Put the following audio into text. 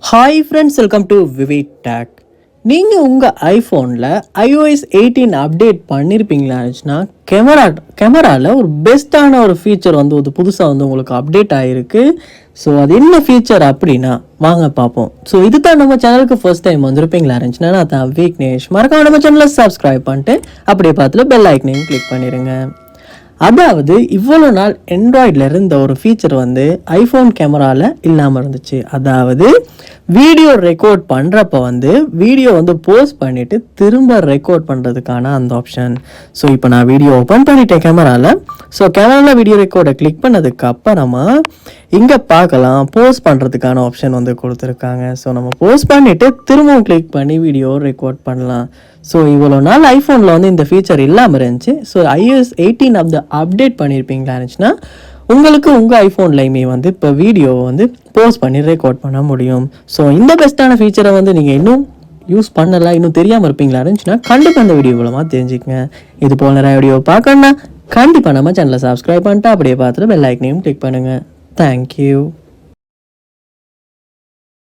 Hi friends, welcome to Vivek take. நீங்கள் உங்கள் ஐஃபோனில் iOS 18 update பண்ணியிருப்பீங்களாச்சுன்னா கேமராவில் ஒரு பெஸ்ட்டான ஒரு ஃபீச்சர் வந்து ஒரு புதுசாக வந்து உங்களுக்கு அப்டேட் ஆகிருக்கு. ஸோ அது என்ன ஃபீச்சர் அப்படின்னா வாங்க பார்ப்போம். ஸோ இது தான் நம்ம சேனலுக்கு ஃபர்ஸ்ட் டைம் வந்திருப்பீங்களா இருந்துச்சுன்னா நான் தான் விக்னேஷ். மறக்காம நம்ம சேனலை சப்ஸ்கிரைப் பண்ணிட்டு அப்படியே பார்த்துல பெல் ஐக்கனையும் கிளிக் பண்ணிடுங்க. அதாவது இவ்வளோ நாள் ஆண்ட்ராய்டில் இருந்த ஒரு ஃபீச்சர் வந்து ஐஃபோன் கேமராவில் இல்லாமல் இருந்துச்சு. அதாவது வீடியோ ரெக்கார்ட் பண்ணுறப்ப வந்து வீடியோ வந்து போஸ்ட் பண்ணிவிட்டு திரும்ப ரெக்கார்ட் பண்ணுறதுக்கான அந்த ஆப்ஷன். ஸோ இப்போ நான் வீடியோ ஓப்பன் பண்ணிட்டேன் கேமராவில். ஸோ கேமராவில் வீடியோ ரெக்கார்டை கிளிக் பண்ணதுக்கு அப்புறமா இங்கே பார்க்கலாம் போஸ்ட் பண்ணுறதுக்கான ஆப்ஷன் வந்து கொடுத்துருக்காங்க. ஸோ நம்ம போஸ்ட் பண்ணிவிட்டு திரும்பவும் கிளிக் பண்ணி வீடியோ ரெக்கார்ட் பண்ணலாம். ஸோ இவ்வளோ நாள் ஐஃபோனில் வந்து இந்த ஃபீச்சர் இல்லாமல் இருந்துச்சு. ஸோ iOS 18 அப்டேட் பண்ணியிருப்பீங்களா இருந்துச்சுன்னா உங்களுக்கு உங்கள் ஐஃபோன்லையுமே வந்து இப்போ வீடியோவை வந்து போஸ்ட் பண்ணி ரெக்கார்ட் பண்ண முடியும். ஸோ இந்த பெஸ்ட்டான ஃபீச்சரை வந்து நீங்கள் இன்னும் யூஸ் பண்ணலாம், இன்னும் தெரியாமல் இருப்பீங்களா இருந்துச்சுன்னா கண்டிப்பாக அந்த வீடியோ மூலமாக தெரிஞ்சுக்கங்க. இது போல் நிறைய வீடியோ பார்க்கணுன்னா கண்டிப்பாக நம்ம சேனலை சப்ஸ்கிரைப் பண்ணிட்டு அப்படியே பார்த்துட்டு பெல் ஐக்கனையும் கிளிக் பண்ணுங்கள். தேங்க்யூ.